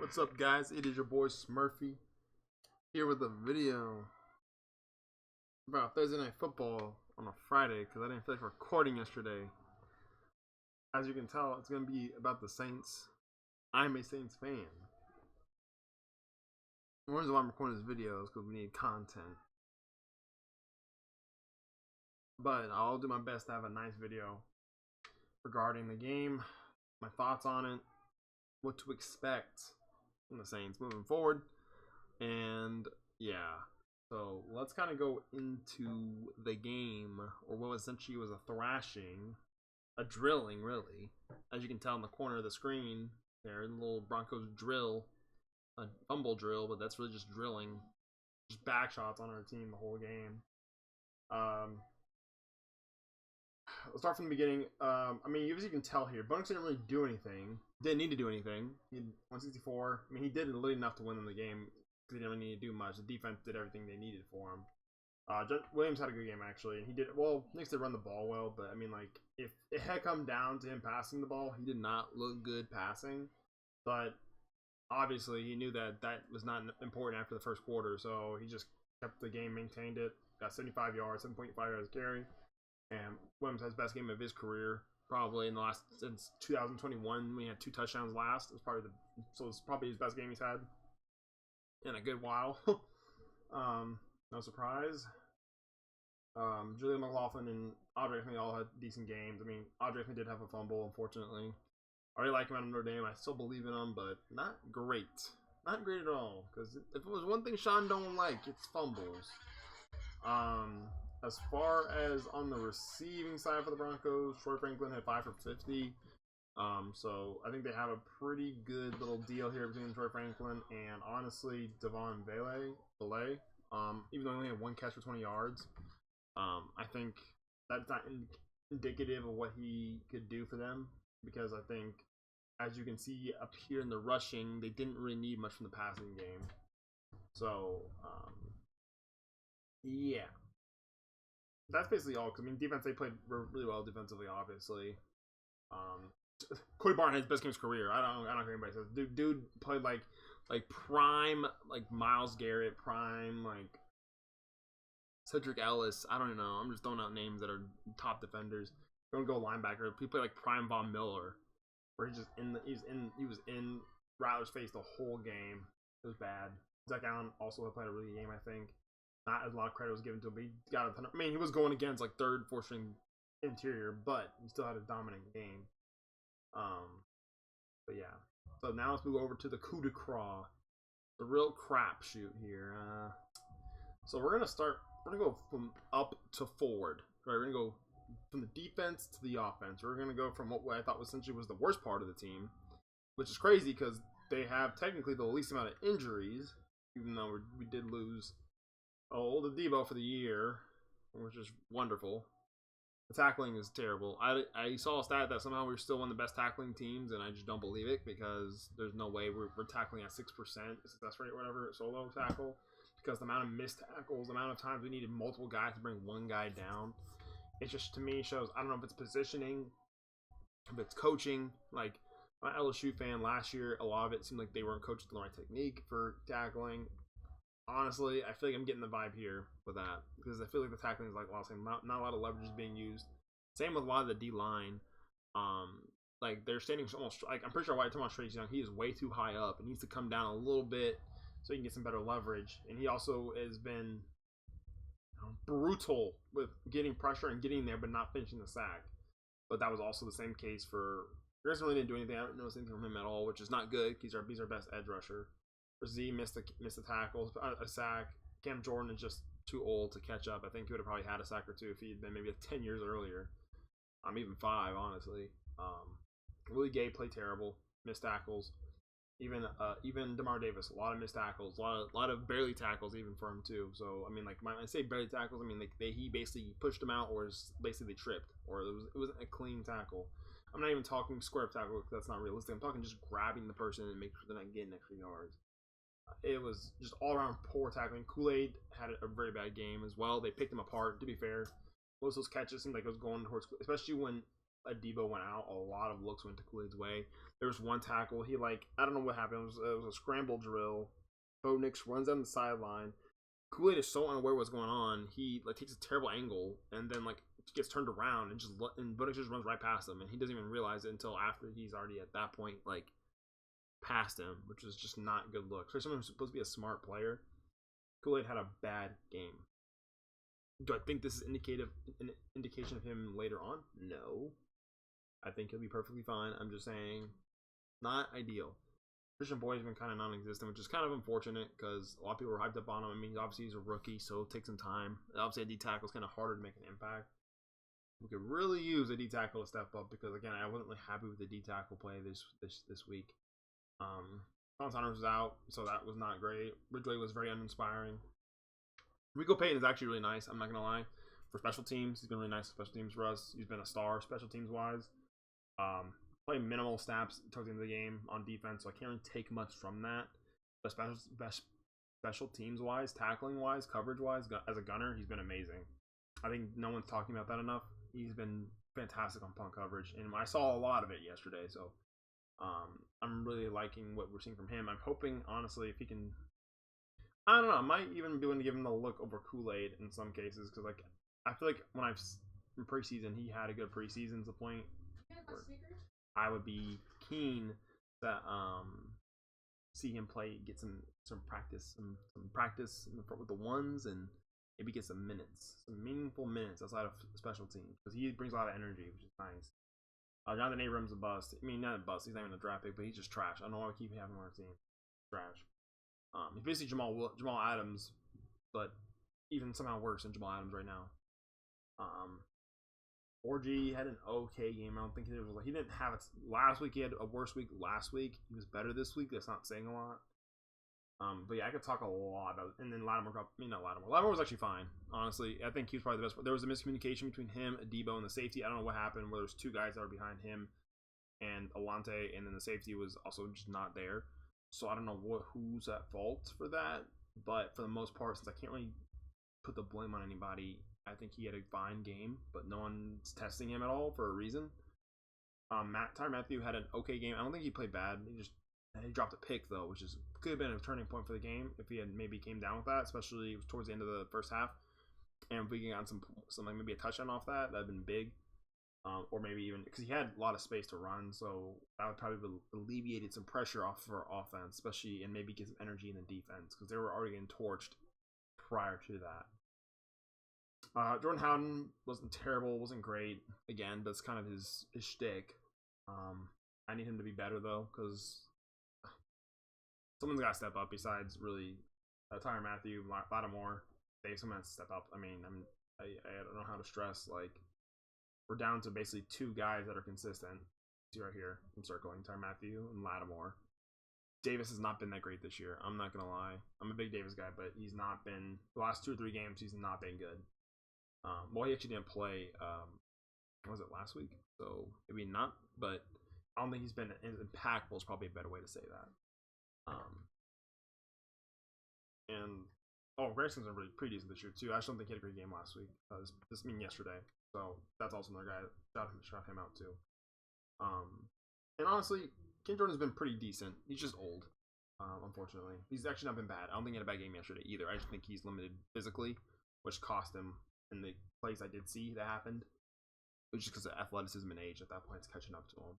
What's up, guys? It is your boy Smurfy here with a video about Thursday Night Football on a Friday because I didn't feel like recording yesterday. As you can tell, it's going to be about the Saints. I'm a Saints fan. One reason why I'm recording this video is because we need content. But I'll do my best to have a nice video regarding the game, my thoughts on it, what to expect from the Saints moving forward. And yeah, so let's kind of go into the game, or what essentially was a thrashing, a drilling really. As you can tell in the corner of the screen there, the little Broncos drill, a fumble drill, but that's really just drilling, just back shots on our team the whole game. Let's start from the beginning. I mean, as you can tell here, Bunnings didn't really do anything. Didn't need to do anything. He had 164. I mean, he did really enough to win in the game. He didn't really need to do much. The defense did everything they needed for him. Williams had a good game, actually. And he did, well, Knicks did run the ball well, but I mean, like, if it had come down to him passing the ball, he did not look good passing. But obviously, he knew that that was not important after the first quarter, so he just kept the game, maintained it, got 75 yards, 7.5 yards carry. And Williams has the best game of his career, probably in the last, since 2021. We had 2 touchdowns last. So it's probably his best game he's had in a good while. No surprise. Julian McLaughlin and Audrey Anthony all had decent games. I mean, Audrey Anthony did have a fumble, unfortunately. I really like him out of Notre Dame. I still believe in him, but not great. Not great at all. Because if it was one thing Sean don't like, it's fumbles. As far as on the receiving side for the Broncos, Troy Franklin had 5 for 50. So I think they have a pretty good little deal here between Troy Franklin and, honestly, Devon Valet. Even though he only had 1 catch for 20 yards, I think that's not indicative of what he could do for them, because I think, as you can see up here in the rushing, they didn't really need much from the passing game. So, yeah. That's basically all. Cause I mean, defense, they played really well defensively, obviously. Cody Barton had his best game of his career. I don't care what anybody says. Dude played like prime, like Myles Garrett, prime, like Cedric Ellis. I don't even know. I'm just throwing out names that are top defenders. Don't go linebacker. He played like prime Von Miller, where he was in Rattler's face the whole game. It was bad. Zach Allen also played a really good game, I think. Not as a lot of credit was given to him, but he got a ton of, I mean, he was going against like 3rd, 4th string interior, but he still had a dominant game. But yeah. So now let's move over to the coup de grace, the real crapshoot here. So we're gonna go from up to forward. Right, we're gonna go from the defense to the offense. We're gonna go from what I thought essentially was the worst part of the team, which is crazy because they have technically the least amount of injuries, even though we did lose the Debo for the year, which is wonderful. The tackling is terrible. I saw a stat that somehow we're still one of the best tackling teams, and I just don't believe it, because there's no way we're tackling at 6% success rate or whatever, solo tackle, because the amount of missed tackles, the amount of times we needed multiple guys to bring one guy down, it just, to me, shows, I don't know if it's positioning, if it's coaching. Like, my LSU fan last year, a lot of it seemed like they weren't coached the right technique for tackling. Honestly, I feel like I'm getting the vibe here with that, because I feel like the tackling is like not a lot of leverage is being used. Same with a lot of the D line. Like they're standing almost like, I'm pretty sure White Thomas Trace Young, he is way too high up and needs to come down a little bit so he can get some better leverage. And he also has been brutal with getting pressure and getting there, but not finishing the sack. But that was also the same case for Grayson. Really didn't do anything. I don't notice anything from him at all, which is not good. He's our best edge rusher. Z missed the tackles, a sack. Cam Jordan is just too old to catch up. I think he would have probably had a sack or 2 if he had been maybe 10 years earlier. Even 5, honestly. Willie Gay played terrible, missed tackles. Even DeMar Davis, a lot of missed tackles, a lot of barely tackles even for him too. So I mean, like when I say barely tackles, I mean he basically pushed them out, or basically they tripped, or it wasn't a clean tackle. I'm not even talking square tackle, because that's not realistic. I'm talking just grabbing the person and making sure they're not getting extra yards. It was just all around poor tackling. Kool-Aid had a very bad game as well. They picked him apart, to be fair. Most of those catches seemed like it was going towards, especially when Debo went out, a lot of looks went to Kool-Aid's way. There was one tackle. He I don't know what happened. It was a scramble drill. Bo Nix runs down the sideline. Kool-Aid is so unaware what's going on. He takes a terrible angle and then gets turned around and Bo Nix just runs right past him, and he doesn't even realize it until after he's already at that point past him, which is just not a good look. For someone who's supposed to be a smart player, Kool-Aid had a bad game. Do I think this is an indication of him later on? No. I think he'll be perfectly fine. I'm just saying, not ideal. Christian Boyd has been kind of non-existent, which is kind of unfortunate because a lot of people were hyped up on him. I mean, obviously he's a rookie, so it'll take some time. Obviously, a D tackle is kind of harder to make an impact. We could really use a D tackle to step up because, again, I wasn't really happy with the D tackle play this week. Saunders was out, so that was not great. Ridgway was very uninspiring. Rico Payton is actually really nice, I'm not going to lie. For special teams, he's been really nice for special teams for us. He's been a star special teams-wise. Playing minimal snaps towards the end of the game on defense, so I can't really take much from that. But special teams-wise, tackling-wise, coverage-wise, as a gunner, he's been amazing. I think no one's talking about that enough. He's been fantastic on punt coverage, and I saw a lot of it yesterday, so I'm really liking what we're seeing from him. I'm hoping, honestly, if he can... I don't know, I might even be willing to give him a look over Kool-Aid in some cases, because I feel like when in preseason, he had a good preseason to the point where I would be keen to see him play, get some practice, some practice with the ones, and maybe get some meaningful minutes outside of special teams, because he brings a lot of energy, which is nice. Jonathan Abrams a bust. I mean, not a bust. He's not even a draft pick, but he's just trash. I don't know why we keep having him on our team. Trash. He's basically Jamal Adams, but even somehow worse than Jamal Adams right now. 4G had an okay game. I don't think he didn't have it last week. He had a worse week last week. He was better this week. That's not saying a lot. But yeah, I could talk a lot about it. And then Lattimore Lattimore was actually fine, honestly. I think he was probably the best. There was a miscommunication between him, Debo, and the safety. I don't know what happened, where there's two guys that were behind him and Alante, and then the safety was also just not there. So I don't know who's at fault for that. But for the most part, since I can't really put the blame on anybody, I think he had a fine game, but no one's testing him at all for a reason. Tyrann Mathieu had an okay game. I don't think he played bad. He dropped a pick, though, which could have been a turning point for the game if he had maybe came down with that, especially towards the end of the first half. And if we got some maybe a touchdown off that, that'd been big. Or maybe even because he had a lot of space to run, so that would probably alleviated some pressure off of our offense, especially, and maybe get some energy in the defense because they were already getting torched prior to that. Jordan Howden wasn't terrible, wasn't great. Again, that's kind of his shtick. I need him to be better though, because someone's got to step up besides really Tyrann Mathieu, Lattimore. Someone has to step up. I mean, I don't know how to stress, we're down to basically two guys that are consistent. See right here, I'm circling Tyrann Mathieu and Lattimore. Davis has not been that great this year. I'm not gonna lie. I'm a big Davis guy, but he's not been the last 2 or 3 games. He's not been good. Well, he actually didn't play. Was it last week? So maybe not. But I don't think he's been impactful. Is probably a better way to say that. Grayson's been really pretty decent this year too. I just don't think he had a great game last week. Yesterday. So that's also another guy. Shout him out too. And honestly, Ken Jordan's been pretty decent. He's just old. Unfortunately, he's actually not been bad. I don't think he had a bad game yesterday either. I just think he's limited physically, which cost him in the plays I did see that happened. It was just because of athleticism and age at that point. It's catching up to him.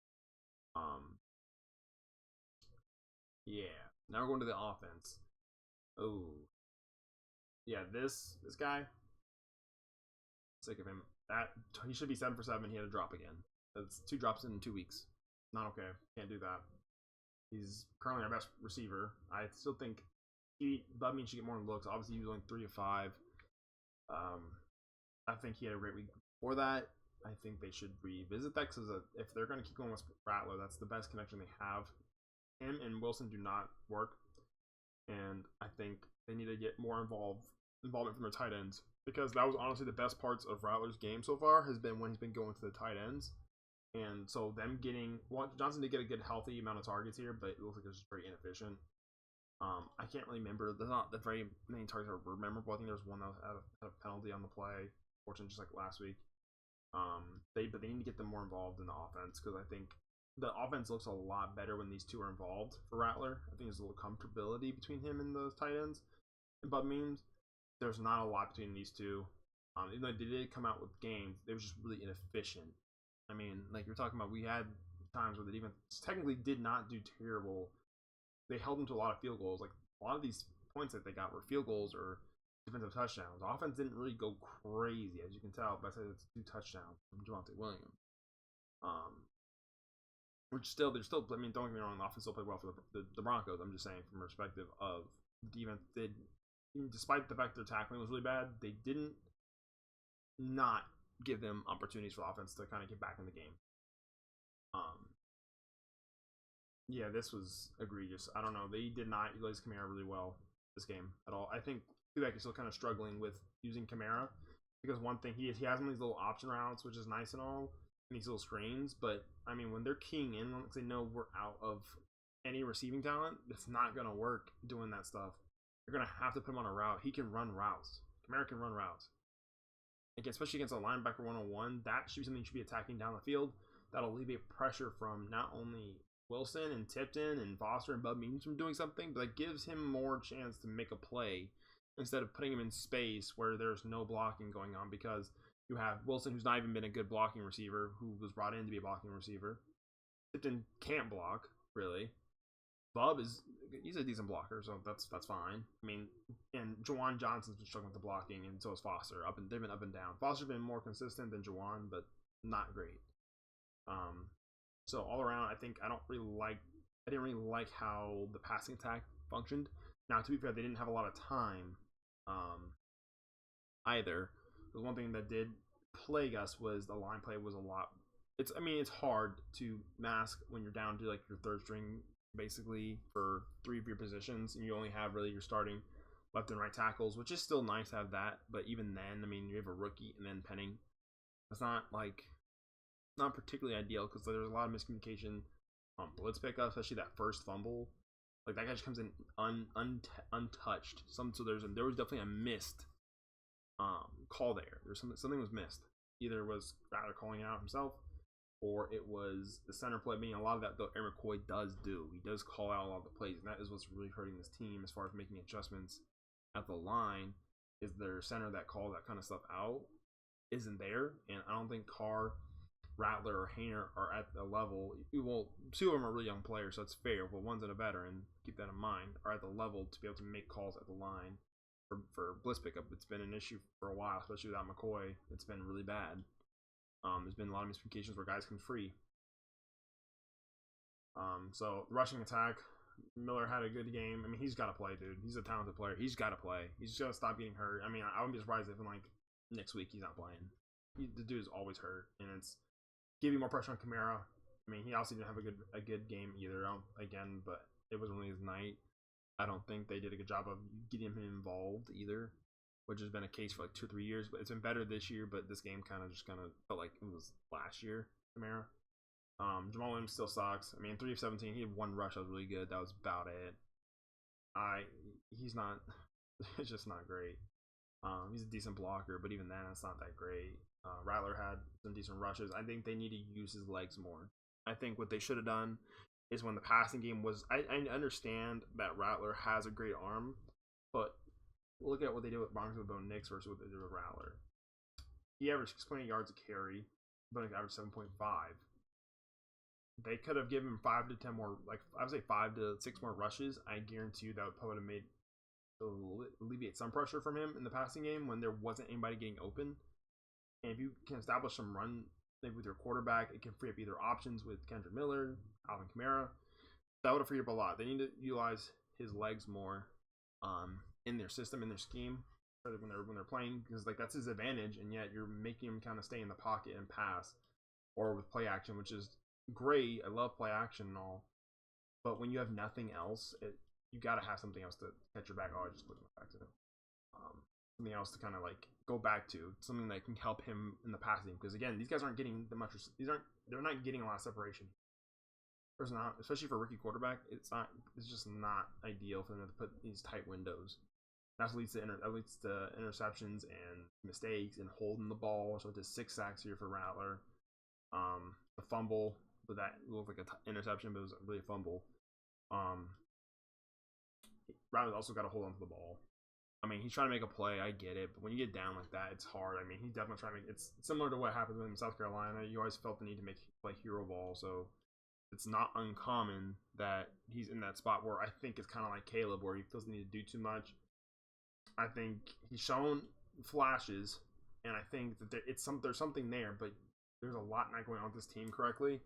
Yeah. Now we're going to the offense. Oh. Yeah, this guy. Sick of him. He should be 7 for 7. He had a drop again. That's 2 drops in 2 weeks. Not okay. Can't do that. He's currently our best receiver. I still think Budman should get more looks. Obviously, he was only 3 of 5. I think he had a great week before that. I think they should revisit that because if they're going to keep going with Rattler, that's the best connection they have. Him and Wilson do not work, and I think they need to get more involvement from their tight ends because that was honestly the best parts of Rattler's game so far has been when he's been going to the tight ends. And so them Johnson did get a good healthy amount of targets here, but it looks like it was very inefficient. I can't really remember. There's not that very many targets that were memorable. I think there was one that had a penalty on the play, fortunately, just like last week. But they need to get them more involved in the offense because I think the offense looks a lot better when these two are involved for Rattler. I think there's a little comfortability between him and those tight ends. And Bud Means, there's not a lot between these two. Even though they did come out with games, they were just really inefficient. I mean, like you're talking about, we had times where the defense technically did not do terrible. They held them to a lot of field goals. Like a lot of these points that they got were field goals or defensive touchdowns. The offense didn't really go crazy, as you can tell. But I said it's 2 touchdowns from Javonte Williams. Which still, they're still. I mean, don't get me wrong. The offense still played well for the Broncos. I'm just saying from a perspective of the defense did, despite the fact their tackling was really bad, they didn't not give them opportunities for the offense to kind of get back in the game. Yeah, this was egregious. I don't know. They did not utilize Kamara really well this game at all. I think Quebec is still kind of struggling with using Kamara because one thing he has them these little option routes, which is nice and all, and these little screens. But I mean, when they're keying in, once they know we're out of any receiving talent, it's not gonna work doing that stuff. You're gonna have to put him on a route. He can run routes. Kamara can run routes. Especially against a linebacker 101, that should be something you should be attacking down the field. That'll alleviate pressure from not only Wilson and Tipton and Foster and Bud Means from doing something, but it gives him more chance to make a play instead of putting him in space where there's no blocking going on because you have Wilson, who's not even been a good blocking receiver, who was brought in to be a blocking receiver. Tipton can't block, really. Bub he's a decent blocker, so that's fine. I mean, and Jawan Johnson's been struggling with the blocking, and so is Foster. They've been up and down. Foster's been more consistent than Jawan, but not great. So all around, I think I didn't really like how the passing attack functioned. Now, to be fair, they didn't have a lot of time, either. The one thing that did plague us was the line play was a lot. It's hard to mask when you're down to like your third string basically for 3 of your positions, and you only have really your starting left and right tackles, which is still nice to have that. But even then, I mean, you have a rookie and then Penning. It's not particularly ideal because there's a lot of miscommunication on blitz pickup, especially that first fumble. Like that guy just comes in untouched. So there was definitely a missed call there. There's something was missed. Either was Rattler calling it out himself, or it was the center play. I mean, a lot of that though Eric McCoy does do. He does call out a lot of the plays, and that is what's really hurting this team as far as making adjustments at the line. Is their center that call that kind of stuff out isn't there, and I don't think Carr, Rattler, or Hayner are at the level. Well, 2 of them are really young players, so it's fair. But one's a veteran. Keep that in mind. Are at the level to be able to make calls at the line for blitz pickup. It's been an issue for a while, especially without McCoy. It's been really bad. There's been a lot of miscommunications where guys come free. So the rushing attack, Miller had a good game. I mean, he's got to play, dude. He's a talented player. He's got to play. He's just got to stop getting hurt. I mean, I wouldn't be surprised if in like next week he's not playing. The dude is always hurt, and it's giving more pressure on Kamara. I mean, he also didn't have a good game either. Again, but it wasn't really his night. I don't think they did a good job of getting him involved either, which has been a case for like 2 or 3 years. But it's been better this year. But this game kind of felt like it was last year. Kamara. Jamal Williams still sucks. I mean, 3 of 17, he had 1 rush that was really good. That was about it. He's not. It's just not great. He's a decent blocker, but even then, it's not that great. Rattler had some decent rushes. I think they need to use his legs more. I think what they should have done is when the passing game was. I understand that Rattler has a great arm, but look at what they did with Broncos with Bo Nix versus what they did with Rattler. He averaged 6.8 yards a carry. Bo Nix averaged 7.5. They could have given him 5 to 10 more, like I would say 5 to 6 more rushes. I guarantee you that would probably have made alleviate some pressure from him in the passing game when there wasn't anybody getting open. And if you can establish some run maybe with your quarterback, it can free up either options with Kendrick Miller, Alvin Kamara. That would have freed up a lot. They need to utilize his legs more in their system, in their scheme, when they're playing, because like that's his advantage, and yet you're making him kind of stay in the pocket and pass, or with play action, which is great. I love play action and all, but when you have nothing else, you got to have something else to catch your back. Oh, I just put it back to something else to kind of like go back to, something that can help him in the passing. Because again, these guys aren't getting the much. They're not getting a lot of separation. There's not, especially for a rookie quarterback. It's just not ideal for them to put these tight windows. That leads to interceptions and mistakes and holding the ball. So it does 6 sacks here for Rattler. The fumble, but that looked like an interception, but it was really a fumble. Rattler also got to hold on to the ball. I mean, he's trying to make a play. I get it, but when you get down like that, it's hard. I mean, he's definitely trying to make. It's similar to what happened in South Carolina. You always felt the need to make like hero ball, so it's not uncommon that he's in that spot where I think it's kind of like Caleb, where he doesn't need to do too much. I think he's shown flashes, and I think that there's something there, but there's a lot not going on with this team correctly,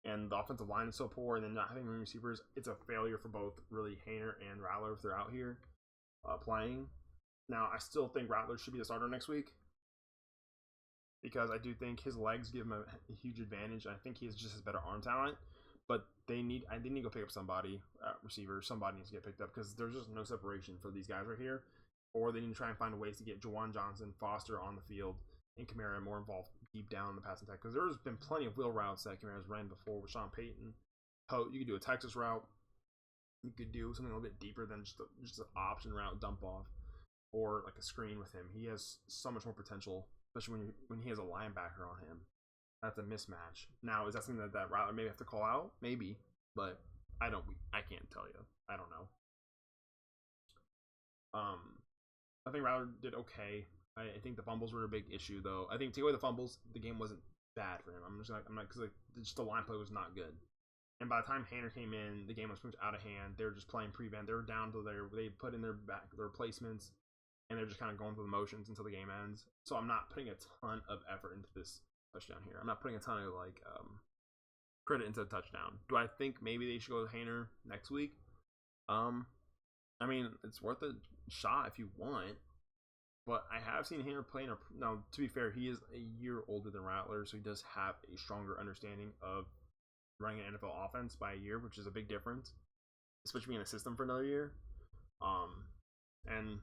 and the offensive line is so poor, and then not having receivers, it's a failure for both really Haener and Rattler if they're out here playing. Now, I still think Rattler should be the starter next week because I do think his legs give him a huge advantage. I think he has just as better arm talent, but they need to go pick up somebody, receiver. Somebody needs to get picked up because there's just no separation for these guys right here. Or they need to try and find ways to get Juwan Johnson, Foster on the field, and Kamara more involved deep down in the passing attack. Because there's been plenty of wheel routes that Kamara's ran before with Sean Payton. You could do a Texas route. You could do something a little bit deeper than just an option route dump off, or like a screen with him. He has so much more potential, especially when he has a linebacker on him. That's a mismatch. Now, is that something that Rattler maybe have to call out? Maybe, but I can't tell you. I don't know. I think Rattler did okay. I think the fumbles were a big issue, though. I think take away the fumbles, the game wasn't bad for him. Because just the line play was not good. And by the time Haener came in, the game was pretty much out of hand. They were just playing prevent. They were down to they put in their replacements, and they're just kind of going through the motions until the game ends. So I'm not putting a ton of effort into this touchdown here. I'm not putting a ton of credit into the touchdown. Do I think maybe they should go with Haener next week? I mean, it's worth a shot if you want, but I have seen Haener play now, to be fair, he is a year older than Rattler, so he does have a stronger understanding of running an NFL offense by a year, which is a big difference, especially being in a system for another year. And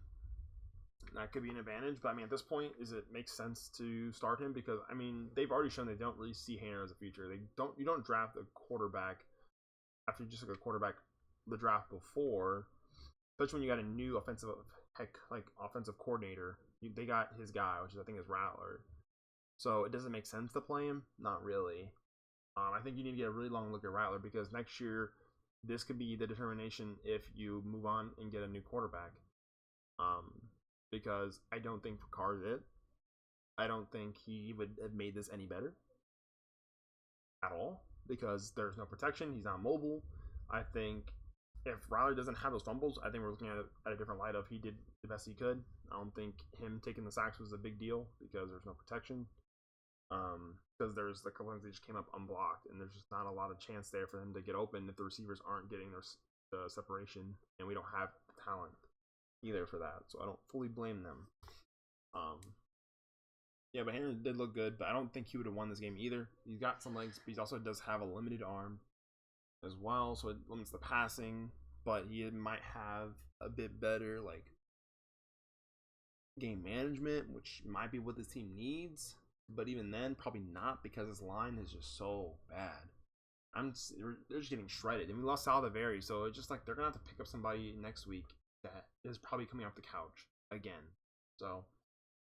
that could be an advantage, but I mean, at this point, it makes sense to start him because, I mean, they've already shown they don't really see Haener as a future. You don't draft a quarterback after you just took a quarterback the draft before, especially when you got a new offensive coordinator. They got his guy, which I think is Rattler. So it doesn't make sense to play him. Not really. I think you need to get a really long look at Rattler because next year this could be the determination if you move on and get a new quarterback. Because I don't think Carr's it. I don't think he would have made this any better at all because there's no protection. He's not mobile. I think if Rattler doesn't have those fumbles, I think we're looking at it at a different light of he did the best he could. I don't think him taking the sacks was a big deal because there's no protection. Because there's a couple things that just came up unblocked, and there's just not a lot of chance there for him to get open if the receivers aren't getting their separation, and we don't have the talent either for that. So I don't fully blame them. Yeah, but Haener did look good, but I don't think he would have won this game either. He's got some legs, but he also does have a limited arm as well, so it limits the passing, but he might have a bit better game management, which might be what this team needs, but even then probably not because his line is just so bad. They're just getting shredded, and we lost Saldivari, so it's just they're gonna have to pick up somebody next week that is probably coming off the couch again. So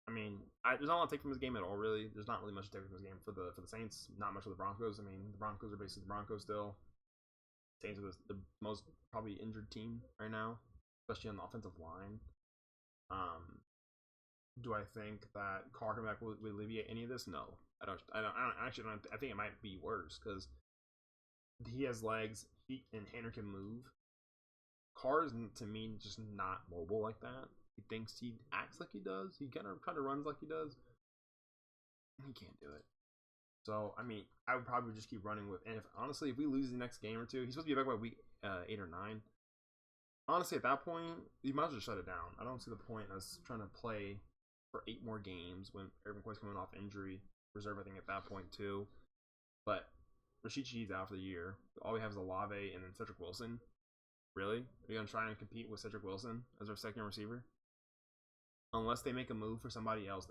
I mean, there's not a lot to take from this game at all, really. There's not really much to take from this game for the Saints. Not much for the Broncos. I mean, the Broncos are basically the Broncos still. Saints are the most probably injured team right now, especially on the offensive line. Do I think that Carr coming back will alleviate any of this? No, I don't. I think it might be worse because he has legs, and Haener can move. Carr is, to me, just not mobile like that. He thinks he acts like he does. He kind of runs like he does. He can't do it. So, I mean, I would probably just keep running with. And honestly, if we lose the next game or two, he's supposed to be back by week 8 or 9. Honestly, at that point, you might as well shut it down. I don't see the point in us trying to play for 8 more games when everyone's coming off injury. Reserve, I think, at that point, too. But Rashid Shaheed's out for the year. All we have is Olave and then Cedric Wilson. Really? Are you going to try and compete with Cedric Wilson as our second receiver? Unless they make a move for somebody else.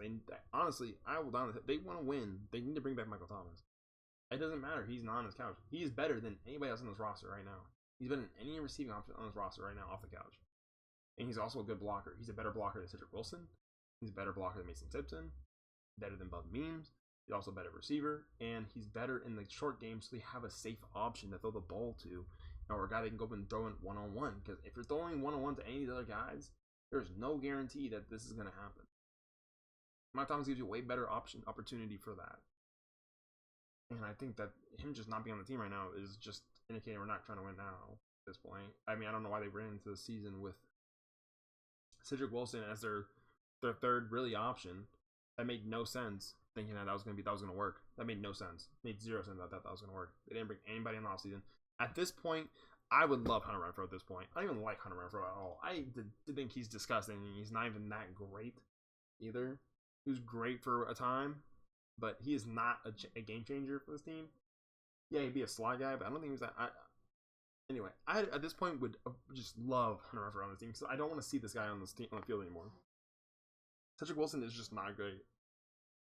Honestly, I will down. They want to win. They need to bring back Michael Thomas. It doesn't matter. He's not on his couch. He is better than anybody else on this roster right now. He's better than any receiving option on this roster right now off the couch. And he's also a good blocker. He's a better blocker than Cedric Wilson. He's a better blocker than Mason Simpson. Better than Bud Memes. He's also a better receiver. And he's better in the short game, so they have a safe option to throw the ball to. Or a guy they can go up and throw in one-on-one. Because if you're throwing one-on-one to any of the other guys, there's no guarantee that this is going to happen. Mike Thomas gives you a way better opportunity for that. And I think that him just not being on the team right now is just indicating we're not trying to win now at this point. I mean, I don't know why they ran into the season with Cedric Wilson as their third really option. That made no sense. Thinking that was gonna work. That made no sense. Made zero sense that was gonna work. They didn't bring anybody in the offseason. At this point, I would love Hunter Renfrow at this point. I don't even like Hunter Renfrow at all. I think he's disgusting. He's not even that great either. He was great for a time, but he is not a game changer for this team. Yeah, he'd be a slot guy, but I don't think he was that. Anyway, I at this point would just love Hunter Renfrow on this team because I don't want to see this guy on the field anymore. Cedric Wilson is just not great.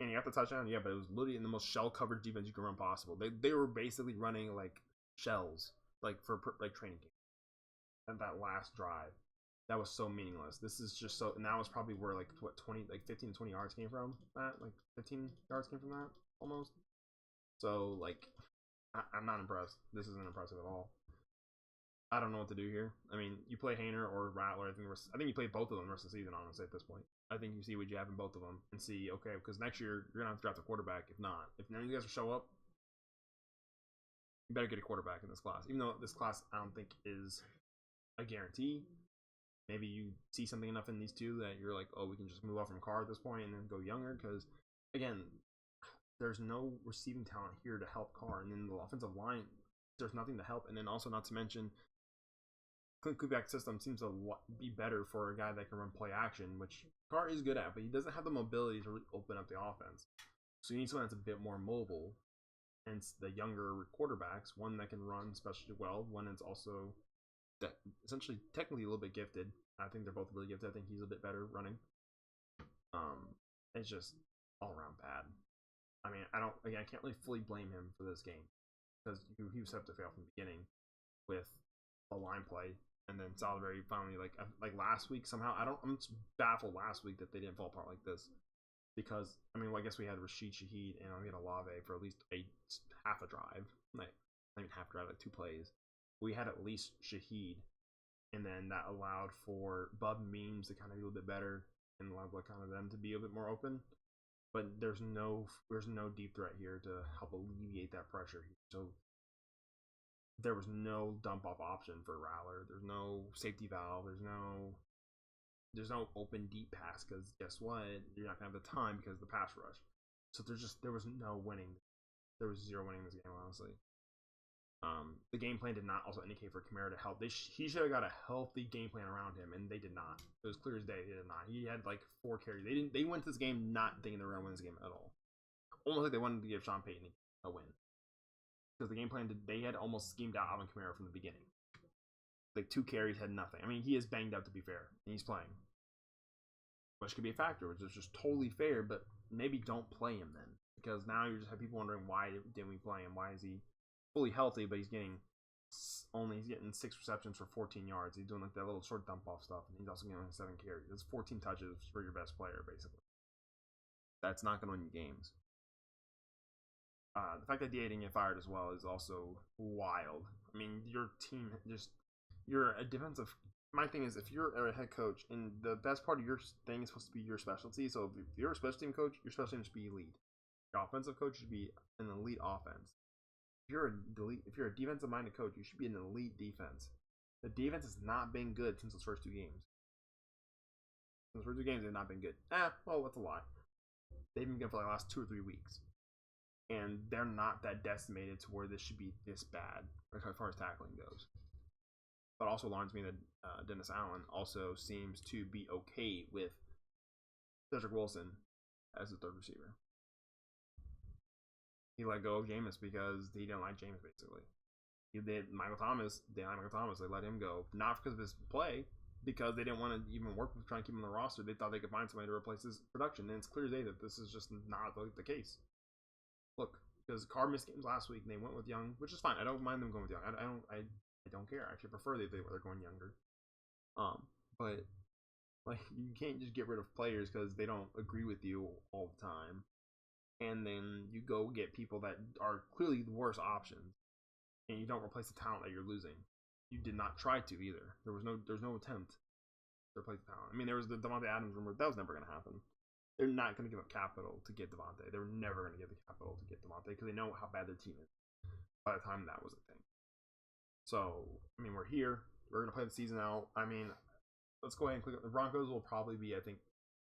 And he got the touchdown, yeah, but it was literally in the most shell coverage defense you can run possible. They were basically running like shells, like for like training camp. And that last drive, that was so meaningless. This is just so. And that was probably where like 15 to 20 yards came from. That like 15 yards came from that almost. So like, I'm not impressed. This isn't impressive at all. I don't know what to do here. I mean, you play Hainer or Rattler. I think you play both of them the rest of the season, honestly, at this point. I think you see what you have in both of them and see, okay, because next year you're going to have to draft a quarterback. If not, if none of you guys will show up, you better get a quarterback in this class. Even though this class, I don't think is a guarantee. Maybe you see something enough in these two that you're like, oh, we can just move off from Carr at this point and then go younger. Because, again, there's no receiving talent here to help Carr. And then the offensive line, there's nothing to help. And then also, not to mention, Clint Kubiak's system seems to be better for a guy that can run play action, which Carr is good at, but he doesn't have the mobility to really open up the offense. So you need someone that's a bit more mobile. Hence the younger quarterbacks, one that can run especially well, one that's also essentially technically a little bit gifted. I think they're both really gifted. I think he's a bit better running. It's just all around bad. I mean, I can't really fully blame him for this game because he was set up to fail from the beginning with a line play. And then Salaberry finally, like last week, somehow, I'm just baffled last week that they didn't fall apart like this. Because, I mean, well, I guess we had Rashid Shaheed and we had Olave for at least half a drive. Like, not even half a drive, like 2 plays. We had at least Shaheed. And then that allowed for Bud Memes to kind of be a little bit better and allowed kind of them to be a bit more open. But there's no deep threat here to help alleviate that pressure. So there was no dump off option for Rattler. There's no safety valve. There's no open deep pass because guess what? You're not gonna have the time because of the pass rush. So there was no winning. There was 0 winning this game, honestly. The game plan did not also indicate for Kamara to help. He should have got a healthy game plan around him, and they did not. It was clear as day they did not. He had like 4 carries. They went to this game not thinking they were gonna win this game at all. Almost like they wanted to give Sean Payton a win. Because the game plan, they had almost schemed out Alvin Kamara from the beginning. Like 2 carries had nothing. I mean, he is banged up to be fair, and he's playing, which could be a factor, which is just totally fair. But maybe don't play him then, because now you just have people wondering why didn't we play him? Why is he fully healthy, but he's getting 6 receptions for 14 yards. He's doing like that little short dump off stuff, and he's also getting 7 carries. That's 14 touches for your best player, basically. That's not going to win you games. The fact that DA didn't get fired as well is also wild. I mean, your team you're a defensive. My thing is, if you're a head coach and the best part of your thing is supposed to be your specialty, so if you're a special team coach, your special team should be elite. Your offensive coach should be an elite offense. If you're a defensive minded coach, you should be an elite defense. The defense has not been good since those first 2 games. Those first 2 games have not been good. Well, that's a lie. They've been good for the last 2 or 3 weeks. And they're not that decimated to where this should be this bad as far as tackling goes. But also alarms me that Dennis Allen also seems to be okay with Cedric Wilson as the 3rd receiver. He let go of Jameis because he didn't like Jameis, basically. They didn't like Michael Thomas. They let him go. Not because of his play, because they didn't want to even work with trying to keep him on the roster. They thought they could find somebody to replace his production. And it's clear as day that this is just not the case. Look, because Carr missed games last week and they went with Young, which is fine. I don't mind them going with Young. I don't care. I actually prefer they're going younger. but like you can't just get rid of players because they don't agree with you all the time, and then you go get people that are clearly the worst options, and you don't replace the talent that you're losing. You did not try to either. There's no attempt to replace the talent. I mean, there was the Devontae Adams rumor. That was never going to happen. They're not going to give up capital to get Devontae. They were never going to give the capital to get Devontae because they know how bad their team is by the time that was a thing. So, I mean, we're here. We're going to play the season out. I mean, let's go ahead and click. The Broncos will probably be, I think,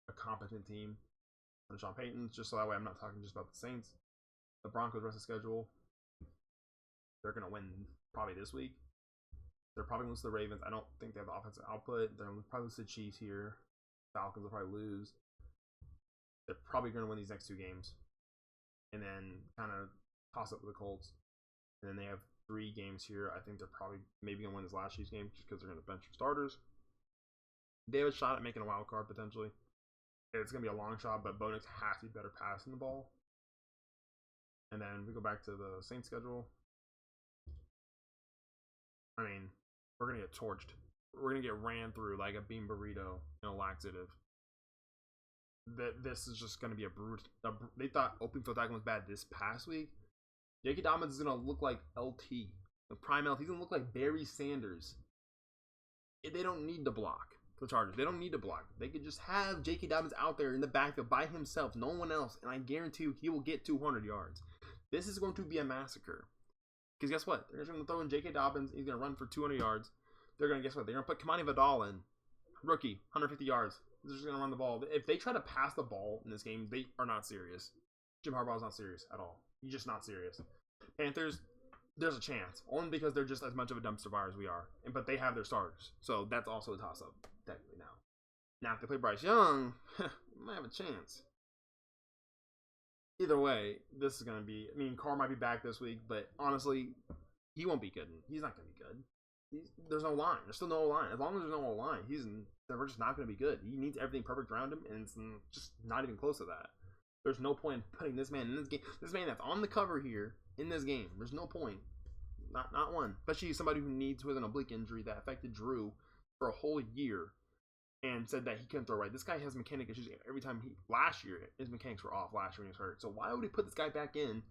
a competent team on Sean Payton's, just so that way I'm not talking just about the Saints. The Broncos rest of schedule, they're going to win probably this week. They're probably going to lose to the Ravens. I don't think they have the offensive output. They're probably lose to the Chiefs here. Falcons will probably lose. They're probably going to win these next two games. And then kind of toss up with the Colts. And then they have 3 games here. I think they're probably maybe going to win this last Chiefs game just because they're going to bench their starters. They have a shot at making a wild card potentially. It's going to be a long shot, but Bo Nix has to be better passing the ball. And then we go back to the Saints schedule. I mean, we're going to get torched. We're going to get ran through like a bean burrito in a laxative. This is just going to be a brute. They thought open field tackling was bad this past week. J.K. Dobbins is going to look like LT. The prime LT. He's going to look like Barry Sanders. They don't need to block for the Chargers. They don't need to block. They could just have J.K. Dobbins out there in the backfield by himself, no one else, and I guarantee you he will get 200 yards. This is going to be a massacre. Because guess what? They're just going to throw in J.K. Dobbins. He's going to run for 200 yards. They're going to, guess what? They're going to put Kamani Vidal in. Rookie, 150 yards. They're just going to run the ball. If they try to pass the ball in this game, they are not serious. Jim Harbaugh is not serious at all. He's just not serious. Panthers, there's a chance. Only because they're just as much of a dumpster fire as we are. But they have their starters. So that's also a toss-up, technically, now. Now, if they play Bryce Young, they might have a chance. Either way, this is going to be... I mean, Carr might be back this week, but honestly, he won't be good. He's not going to be good. There's no line. There's still no line. As long as there's no line, we're just not going to be good. He needs everything perfect around him, and it's just not even close to that. There's no point in putting this man in this game. This man that's on the cover here in this game. There's no point. Not one. Especially somebody who has an oblique injury that affected Drew for a whole year and said that he couldn't throw right. This guy has mechanic issues every time last year, his mechanics were off last year when he was hurt. So why would he put this guy back in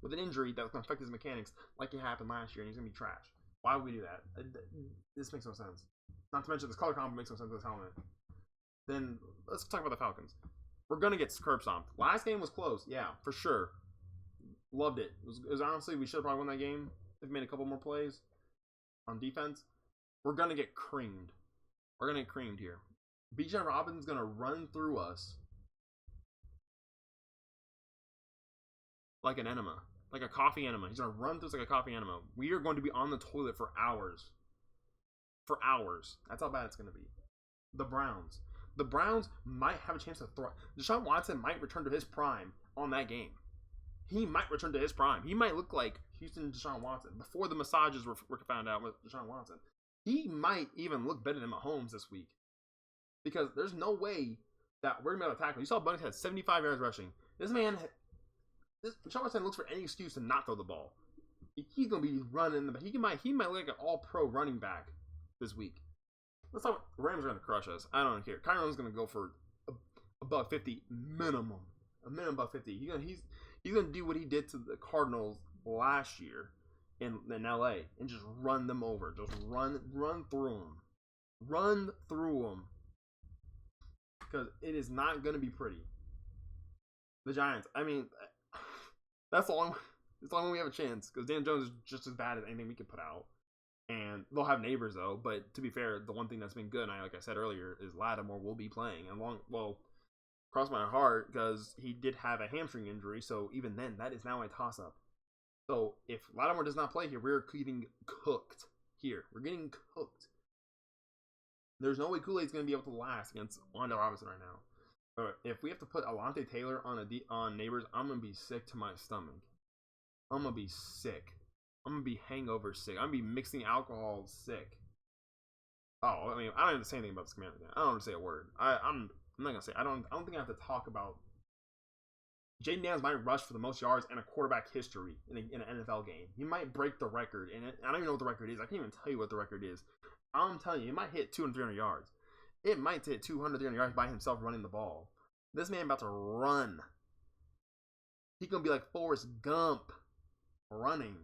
with an injury that was going to affect his mechanics like it happened last year and he's going to be trash? Why would we do that? This makes no sense. Not to mention this color combo makes no sense with this helmet. Then let's talk about the Falcons. We're going to get curb stomped. Last game was close. Yeah, for sure. Loved it. It was honestly, we should have probably won that game. They've made a couple more plays on defense. We're going to get creamed. We're going to get creamed here. Bijan Robinson's going to run through us like an enema. Like a coffee enema. He's going to run through us like a coffee enema. We are going to be on the toilet for hours. For hours. That's how bad it's going to be. The Browns. The Browns might have a chance to throw. Deshaun Watson might return to his prime on that game. He might return to his prime. He might look like Houston Deshaun Watson before the massages were found out with Deshaun Watson. He might even look better than Mahomes this week. Because there's no way that we're going to be able to tackle. You saw Bunny had 75 yards rushing. Deshaun Watson looks for any excuse to not throw the ball. He's going to be running. He might look like an all-pro running back this week. Let's talk. The Rams are going to crush us. I don't care. Kyron's going to go for a buck 50 minimum. A minimum buck 50. He's going to do what he did to the Cardinals last year in LA and just run them over. Just run through them. Run through them. Because it is not going to be pretty. The Giants. I mean, that's the only way we have a chance. Because Dan Jones is just as bad as anything we could put out. And they'll have neighbors though. But to be fair, the one thing that's been good, and like I said earlier, is Lattimore will be playing. And cross my heart, because he did have a hamstring injury. So even then, that is now a toss-up. So if Lattimore does not play here, we're getting cooked here. We're getting cooked. There's no way Kool-Aid's going to be able to last against Wanda Robinson right now. But if we have to put Alontae Taylor on neighbors, I'm going to be sick to my stomach. I'm going to be sick. I'm going to be hangover sick. I'm going to be mixing alcohol sick. Oh, I mean, I don't have to say anything about this commander. I don't have to say a word. I'm not going to say. I don't think I have to talk about. Jaden Daniels might rush for the most yards in a quarterback history in an NFL game. He might break the record. And I don't even know what the record is. I can't even tell you what the record is. I'm telling you, he might hit 200 and 300 yards. It might take 200, 300 yards by himself running the ball. This man about to run. He gonna be like Forrest Gump running.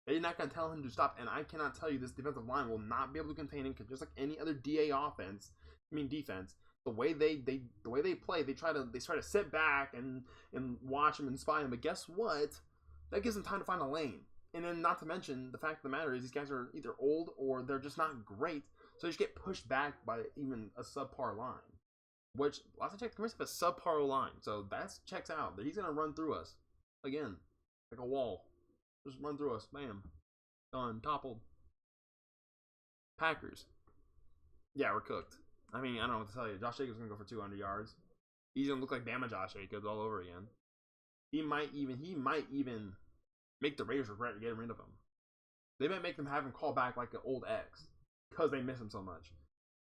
They're not gonna tell him to stop, and I cannot tell you this defensive line will not be able to contain him because just like any other defense, the way they play, they try to sit back and watch him and spy him. But guess what? That gives them time to find a lane. And then, not to mention, the fact of the matter is these guys are either old or they're just not great, so they just get pushed back by even a subpar line. Which, last I checked, the Commanders have a subpar line, so that checks out. He's gonna run through us again, like a wall. Just run through us, bam, done, toppled. Packers, yeah, we're cooked. I mean, I don't know what to tell you. Josh Jacobs is gonna go for 200 yards. He's gonna look like Bama Josh Jacobs all over again. He might even make the Raiders regret getting rid of him. They might make them have him call back like an old ex because they miss him so much.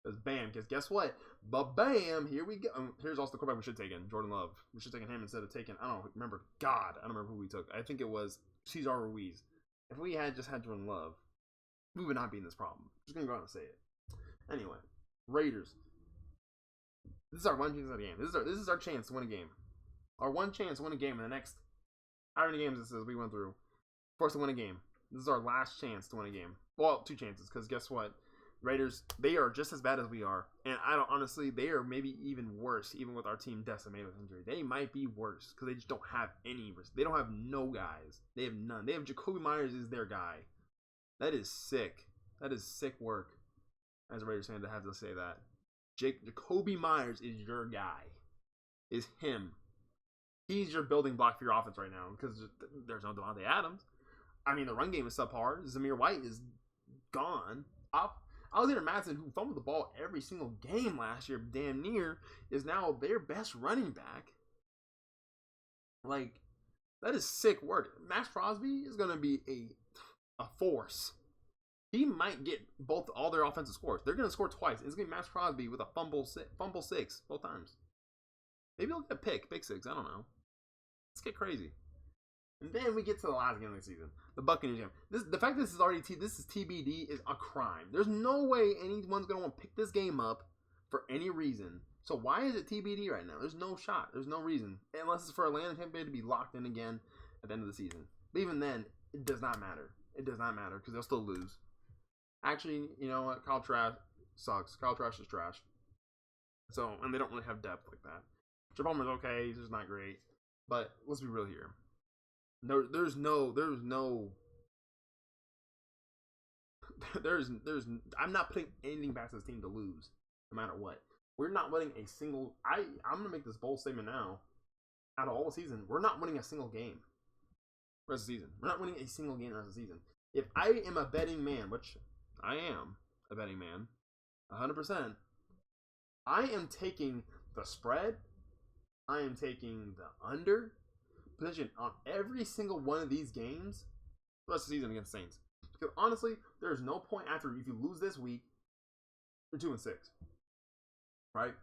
Because bam, because guess what? But bam, here we go. Here's also the quarterback we should have taken, Jordan Love. We should have taken him instead of taking, I don't remember. God, I don't remember who we took. I think it was Cesar Ruiz. If we had just had Jordan Love, we would not be in this problem. Just gonna go out and say it. Anyway, Raiders. This is our one chance at the game. This is our chance to win a game. Our one chance to win a game in the next how many games this is we went through. For us to win a game. This is our last chance to win a game. Well, 2 chances, because guess what? Raiders, they are just as bad as we are. And I don't, honestly, they are maybe even worse, even with our team decimated with injury. They might be worse, because they just don't have any. They don't have no guys. They have none. They have Jacoby Myers is their guy. That is sick. That is sick work. As a Raiders fan to have to say that. Jacoby Myers is your guy. Is him. He's your building block for your offense right now because there's no Devontae Adams. I mean, the run game is subpar. Zamir White is gone. Alexander Madison, who fumbled the ball every single game last year, damn near, is now their best running back. Like, that is sick work. Max Crosby is going to be a force. He might get all their offensive scores. They're going to score twice. It's going to be Max Crosby with a fumble 6 both times. Maybe he'll get a pick 6. I don't know. Let's get crazy. And then we get to the last game of the season, the Buccaneers game. The fact that this is already this is TBD is a crime. There's no way anyone's gonna want to pick this game up for any reason. So why is it TBD right now? There's no shot. There's no reason, unless it's for Atlanta and Tampa Bay to be locked in again at the end of the season. But even then, it does not matter. It does not matter because they'll still lose. Actually, you know what? Kyle Trash sucks. Kyle Trash is trash. So, and they don't really have depth like that. Palmer's okay. He's just not great. But let's be real here. I'm not putting anything past this team to lose, no matter what. We're not winning a single. I'm gonna make this bold statement now. Out of all the season, we're not winning a single game. Rest of the season, we're not winning a single game the rest of the season. If I am a betting man, which I am a betting man, 100%, I am taking the spread. I am taking the under position on every single one of these games the rest of the season against Saints. Because honestly, there's no point after if you lose this week, you're 2-6. Right?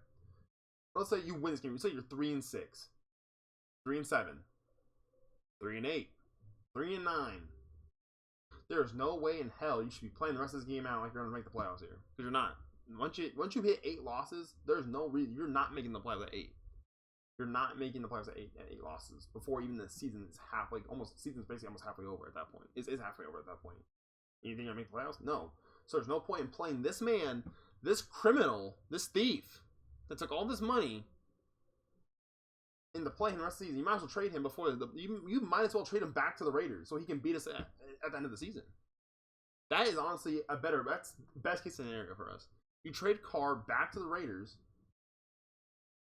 Let's say you win this game. Let's say you're 3-6, 3-7, 3-8, 3-9. There's no way in hell you should be playing the rest of this game out like you're going to make the playoffs here. Because you're not. Once you hit 8 losses, there's no reason you're not making the playoffs at 8. You're not making the playoffs at 8 losses before even the season is halfway. Season's basically almost halfway over at that point. It's halfway over at that point. You think you're gonna make the playoffs? No. So there's no point in playing this man, this criminal, this thief that took all this money into playing the rest of the season. You might as well trade him before you might as well trade him back to the Raiders so he can beat us at the end of the season. That is honestly that's best case scenario for us. You trade Carr back to the Raiders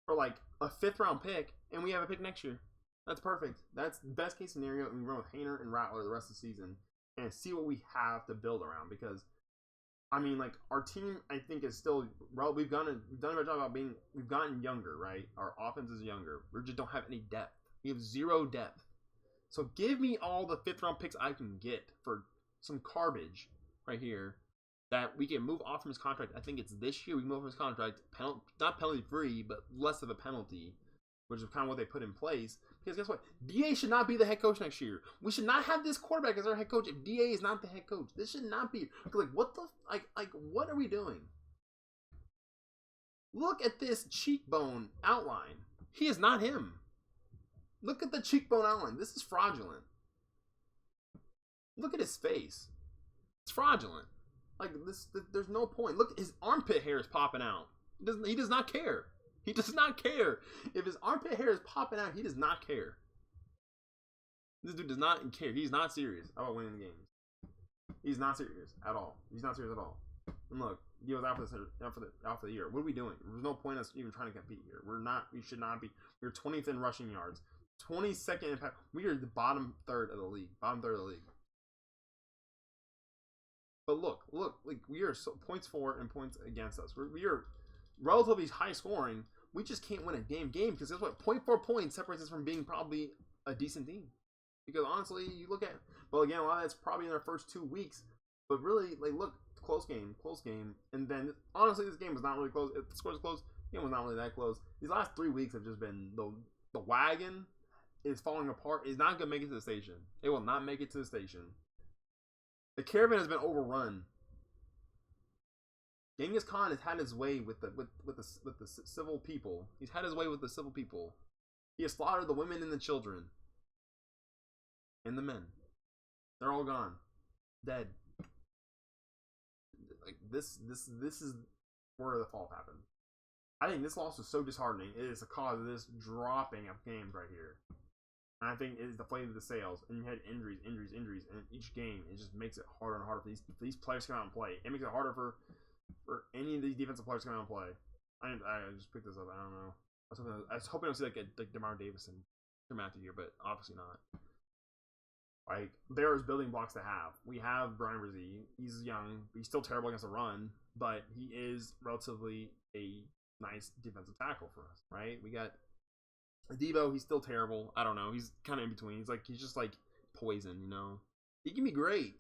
for like a 5th round pick, and we have a pick next year. That's perfect. That's best case scenario, and we run with Hayner and Rattler the rest of the season and see what we have to build around. Because I mean, like, our team, I think, is still we've done a better job about we've gotten younger, right? Our offense is younger. We just don't have any depth. We have 0 depth. So give me all the 5th round picks I can get for some garbage right here that we can move off from his contract. I think it's this year we move off his contract, not penalty free, but less of a penalty, which is kind of what they put in place. Because guess what? DA should not be the head coach next year. We should not have this quarterback as our head coach if DA is not the head coach. This should not be. Like, what the like what are we doing? Look at this cheekbone outline. He is not him. Look at the cheekbone outline. This is fraudulent. Look at his face. It's fraudulent. Like this, there's no point. Look, his armpit hair is popping out. He does not care. He does not care. If his armpit hair is popping out, he does not care. This dude does not care. He's not serious about winning the games. He's not serious at all. He's not serious at all. And look, he was out for the year. What are we doing? There's no point in us even trying to compete here. We're not. We should not be. We're 20th in rushing yards, 22nd in pass. We are the bottom third of the league. Bottom third of the league. But look, like we are so points for and points against us. We are relatively high scoring. We just can't win a game because that's what 0.4 points separates us from being probably a decent team. Because honestly, you look at, well, again, a lot of that's probably in our first 2 weeks. But really, like, look, close game, and then honestly, this game was not really close. If the score was close, the game was not really that close. These last 3 weeks have just been the wagon is falling apart. It's not gonna make it to the station. It will not make it to the station. The caravan has been overrun. Genghis Khan has had his way with the civil people. He's had his way with the civil people. He has slaughtered the women and the children. And the men. They're all gone. Dead. Like this is where the fall happened. I think this loss was so disheartening. It is the cause of this dropping of games right here. And I think it is the flame of the sails. And you had injuries. And each game, it just makes it harder and harder for these players to come out and play. It makes it harder for any of these defensive players to come out and play. I just picked this up. I don't know. I was hoping to see like DeMar Davis and Matthew here, but obviously not. Like, there's building blocks to have. We have Brian Brzee. He's young. He's still terrible against the run, but he is relatively a nice defensive tackle for us, right? We got Debo. He's still terrible. I don't know. He's kind of in between. He's just like poison, you know? He can be great.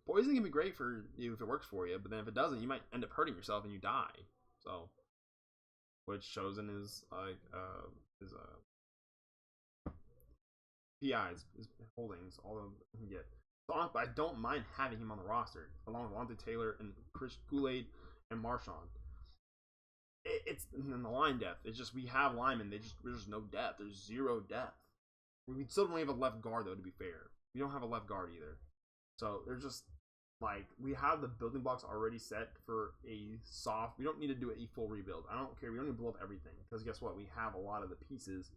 Poison can be great for you if it works for you, but then if it doesn't, you might end up hurting yourself and you die. So, which shows in his PIs, his holdings, all of them he can get. So I don't mind having him on the roster, along with Lante Taylor and Chris Kool-Aid and Marshawn. It's in the line depth. It's just we have linemen. There's no depth. There's zero depth. We still don't have a left guard, though, to be fair. We don't have a left guard either. So there's just, like, we have the building blocks already set for a soft. We don't need to do a full rebuild. I don't care. We don't need to blow up everything. Because guess what? We have a lot of the pieces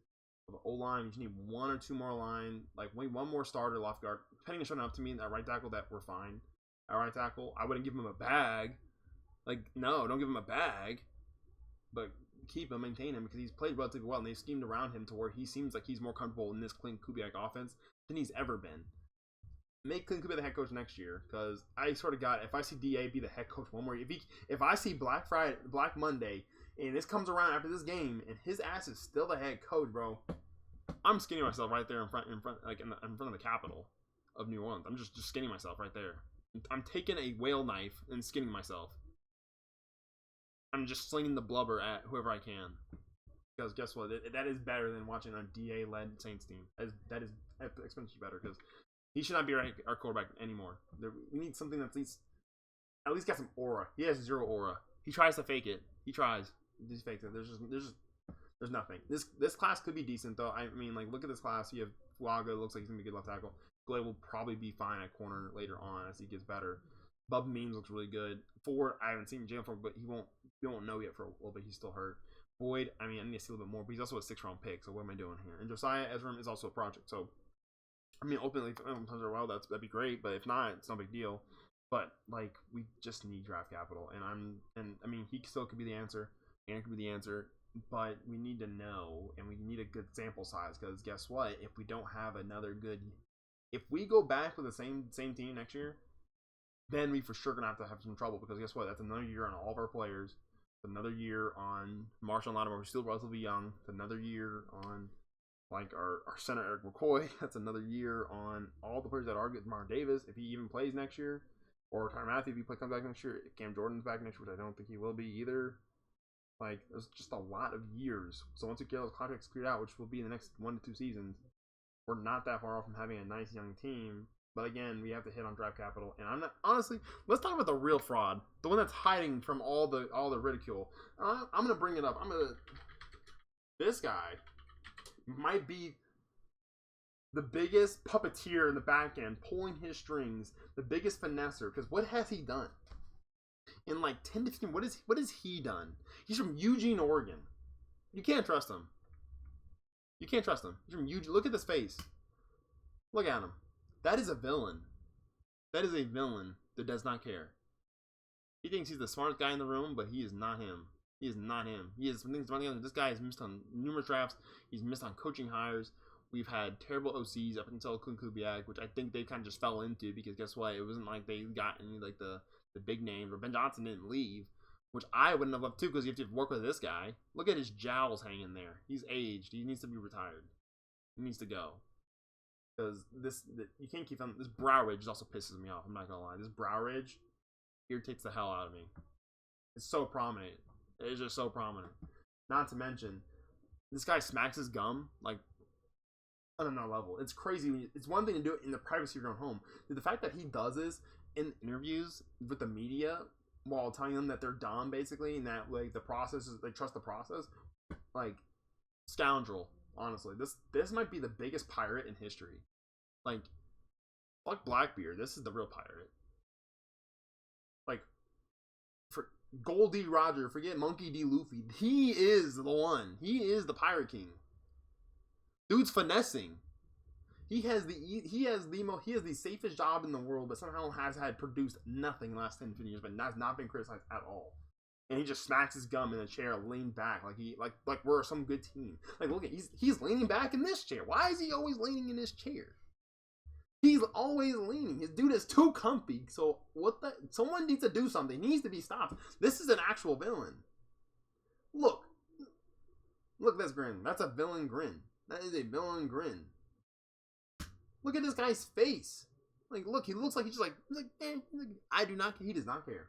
of the O-line. You just need 1 or 2 more line. Like, one more starter left guard. Depending on showing up to me at right tackle, that we're fine. At right tackle, I wouldn't give him a bag. Like, no, don't give him a bag. But keep him, maintain him, because he's played relatively well, and they've schemed around him to where he seems like he's more comfortable in this Clint Kubiak offense than he's ever been. Make Clint Kubiak the head coach next year, because I sort of got, if I see DA be the head coach one more year, if I see Black Monday, and this comes around after this game, and his ass is still the head coach, bro, I'm skinning myself right there in front of the Capitol of New Orleans. I'm just skinning myself right there. I'm taking a whale knife and skinning myself. I'm just slinging the blubber at whoever I can. Because guess what? That is better than watching a DA-led Saints team. That is exponentially better, because he should not be our quarterback anymore. We need something that's at least got some aura. He has 0 aura. He tries to fake it. He tries. He fakes it. There's nothing. This class could be decent, though. I mean, like, look at this class. You have Fuaga. Looks like he's going to be a good left tackle. Glay will probably be fine at corner later on as he gets better. Bub Means looks really good. Ford, I haven't seen Jalen Ford, but we won't know yet for a little bit. He's still hurt. Boyd, I mean, I need to see a little bit more, but he's also a 6th-round pick, so what am I doing here? And Josiah Ezram is also a project, so, I mean, ultimately, if it comes out well, that'd be great, but if not, it's no big deal. But, like, we just need draft capital, and I mean, he still could be the answer, and could be the answer, but we need to know, and we need a good sample size, because guess what? If we don't have another good, if we go back with the same team next year, then we for sure gonna have to have some trouble, because guess what? That's another year on all of our players. It's another year on Marshall Lattimore, who's still relatively young. It's another year on, like, our center Eric McCoy. That's another year on all the players that are good. Mark Davis, if he even plays next year, or Tyrann Mathieu, if he comes back next year. Cam Jordan's back next year, which I don't think he will be either. Like, there's just a lot of years. So once we get those contracts cleared out, which will be in the next 1 to 2 seasons, we're not that far off from having a nice young team But again, we have to hit on draft capital, and I'm not honestly. Let's talk about the real fraud, the one that's hiding from all the ridicule. I'm gonna bring it up. This guy might be the biggest puppeteer in the back end, pulling his strings, the biggest finesser. Because what has he done in like 10 to 15? What has he done? He's from Eugene, Oregon. You can't trust him. You can't trust him. He's from Eugene. Look at this face. Look at him. That is a villain. That is a villain that does not care. He thinks he's the smartest guy in the room, but he is not him. He is not him. He is things running on. This guy has missed on numerous drafts. He's missed on coaching hires. We've had terrible OCs up until Kubiak, which I think they kind of just fell into because guess what? It wasn't like they got any like the big names. Or Ben Johnson didn't leave, which I wouldn't have loved too because you have to work with this guy. Look at his jowls hanging there. He's aged. He needs to be retired. He needs to go. Because you can't keep on. This brow ridge also pisses me off. I'm not gonna lie. This brow ridge irritates the hell out of me. It's so prominent. It is just so prominent. Not to mention, this guy smacks his gum like on another level. It's crazy. It's one thing to do it in the privacy of your own home. The fact that he does this in interviews with the media while telling them that they're dumb, basically, and that like the process is they trust the process, like scoundrel. Honestly, this might be the biggest pirate in history. Like, fuck Blackbeard. This is the real pirate. Like, for Gold D. Roger, forget Monkey D. Luffy. He is the one. He is the Pirate King. Dude's finessing. He has the safest job in the world, but somehow has had produced nothing in the last 10, 15 years, but has not been criticized at all. And he just smacks his gum in the chair, leaned back like we're some good team. Like, look at he's leaning back in this chair. Why is he always leaning in this chair? He's always leaning. His dude is too comfy. So someone needs to do something. He needs to be stopped. This is an actual villain. Look at this grin. That's a villain grin. That is a villain grin. Look at this guy's face. Like, look, he looks like he's just like I do not. He does not care.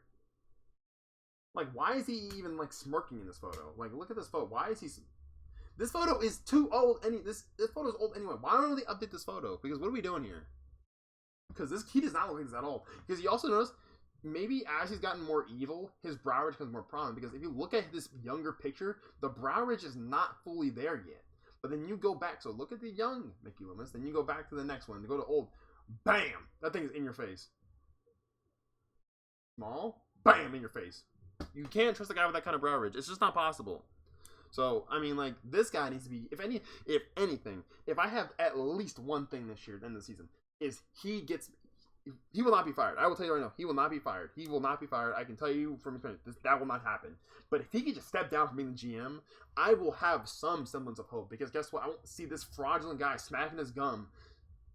Like, why is he even like smirking in this photo? Like, look at this photo. Why is he? This photo is too old. This photo is old anyway. Why don't they update this photo? Because what are we doing here? Because he does not look like this at all. Because you also notice maybe as he's gotten more evil, his brow ridge becomes more prominent. Because if you look at this younger picture, the brow ridge is not fully there yet. But then you go back. So look at the young Mickey Loomis. Then you go back to the next one. You go to old. Bam! That thing is in your face. Small. Bam! In your face. You can't trust a guy with that kind of brow ridge. It's just not possible. So, I mean, like, this guy needs to be, if anything, if I have at least one thing this year at the end of the season, is he will not be fired. I will tell you right now, he will not be fired. He will not be fired. I can tell you from experience, that will not happen. But if he could just step down from being the GM, I will have some semblance of hope. Because guess what? I won't see this fraudulent guy smacking his gum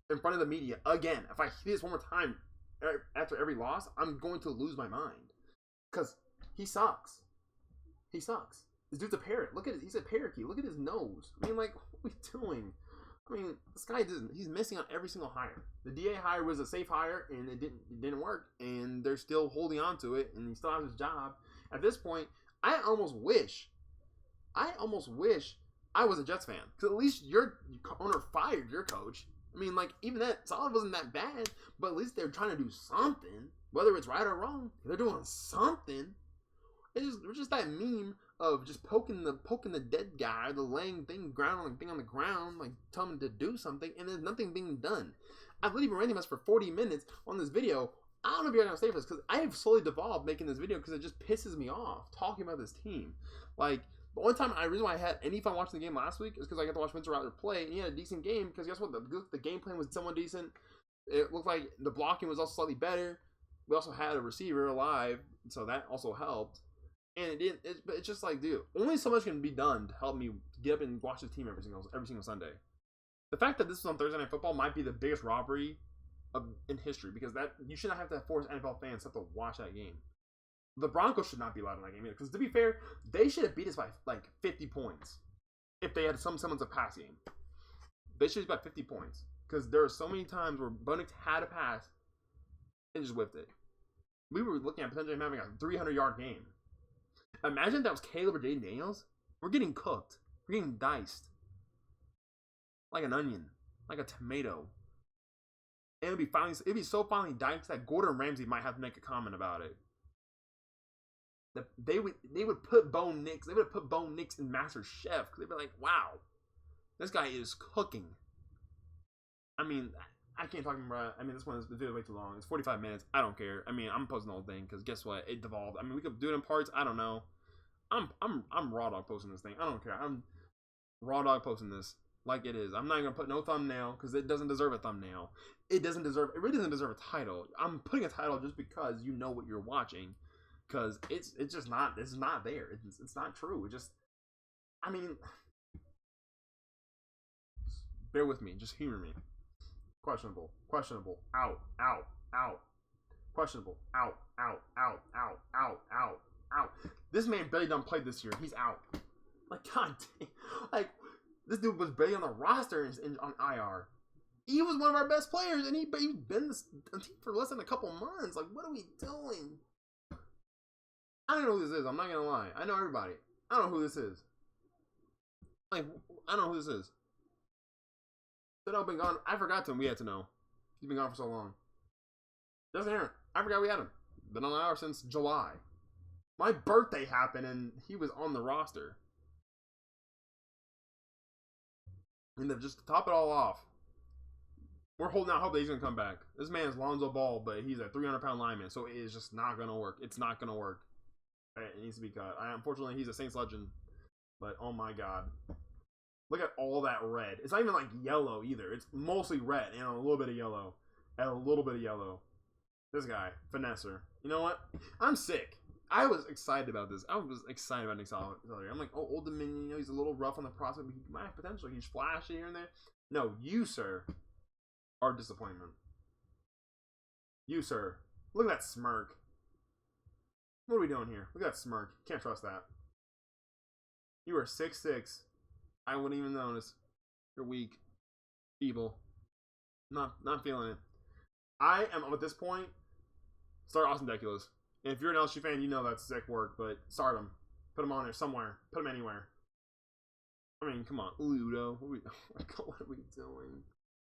in front of the media again. If I see this one more time after every loss, I'm going to lose my mind. Because he sucks. He sucks. This dude's a parrot. Look at it. He's a parakeet. Look at his nose. I mean, like, what are we doing? I mean, this guy he's missing on every single hire. The DA hire was a safe hire, and it didn't work, and they're still holding on to it, and he still has his job. At this point, I almost wish I was a Jets fan. Because at least your owner fired your coach. I mean, like, even that, Solid wasn't that bad, but at least they're trying to do something. Whether it's right or wrong, they're doing something. It's just that meme of just poking the dead guy, the laying thing on the ground, like telling him to do something, and there's nothing being done. I've literally been writing this for 40 minutes on this video. I don't know if you're gonna stay for this because I have slowly devolved making this video because it just pisses me off talking about this team. Like, the only time reason why I had any fun watching the game last week is because I got to watch Spencer Rattler play, and he had a decent game. Because guess what, the game plan was somewhat decent. It looked like the blocking was also slightly better. We also had a receiver alive, so that also helped. And but it's just like, dude, only so much can be done to help me get up and watch the team every single Sunday. The fact that this is on Thursday Night Football might be the biggest robbery in history, because that you should not have to force NFL fans to have to watch that game. The Broncos should not be allowed in that game either, because to be fair, they should have beat us by like 50 points if they had some semblance of pass game. They should have by 50 points, because there are so many times where Bo Nix had a pass and just whiffed it. We were looking at potentially having a 300-yard game. Imagine if that was Caleb or Jaden Daniels. We're getting cooked. We're getting diced. Like an onion. Like a tomato. And it'd be so finally diced that Gordon Ramsay might have to make a comment about it. They would put Bo Nix. They would have put Bo Nix in Master Chef. They'd be like, wow, this guy is cooking. I mean, I can't talk about. I mean, this one is way too long. It's 45 minutes. I don't care. I mean, I'm posting the whole thing because guess what? It devolved. I mean, we could do it in parts. I don't know. I'm raw dog posting this thing. I don't care. I'm raw dog posting this like it is. I'm not gonna put no thumbnail because it doesn't deserve a thumbnail. It really doesn't deserve a title. I'm putting a title just because you know what you're watching. Because it's just not. It's not there. It's not true. It just. I mean, bear with me. Just humor me. Questionable. Questionable. Out. Out. Out. Questionable. Out. Out. Out. Out. Out. Out. Out. This man barely done played this year. He's out. Like, god damn. Like, this dude was barely on the roster on IR. He was one of our best players, and he's been on team for less than a couple months. Like, what are we doing? I don't know who this is. I'm not gonna lie. I know everybody. I don't know who this is. Like, I don't know who this is. I've been gone. I forgot to him. We had to know. He's been gone for so long. Justin Aaron. I forgot we had him. Been on IR since July. My birthday happened and he was on the roster. And then just to top it all off, we're holding out hope that he's gonna come back. This man is Lonzo Ball, but he's a 300-pound lineman, so it is just not gonna work. It's not gonna work. It needs to be cut. Unfortunately, he's a Saints legend, but oh my god. Look at all that red. It's not even like yellow either. It's mostly red and a little bit of yellow. And a little bit of yellow. This guy, Finesser. You know what? I'm sick. I was excited about this. I was excited about Nick Soldier. I'm like, oh, Old Dominion, you know, he's a little rough on the process, but he might have potential. He's flashy here and there. No, you, sir, are a disappointment. You, sir. Look at that smirk. What are we doing here? Look at that smirk. Can't trust that. You are 6'6". I wouldn't even notice. You're weak. Feeble. Not feeling it. I am, at this point, start Austin Deculus. And if you're an LSU fan, you know that's sick work, but start him. Put him on there somewhere. Put him anywhere. I mean, come on. Ludo. What are we doing?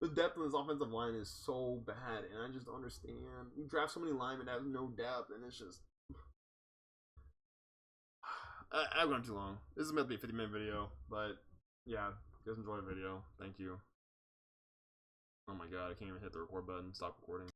The depth of this offensive line is so bad, and I just don't understand. You draft so many linemen that have no depth, and it's just... I've gone too long. This is meant to be a 50-minute video, but yeah, if you guys enjoyed the video, thank you. Oh my god, I can't even hit the record button. Stop recording.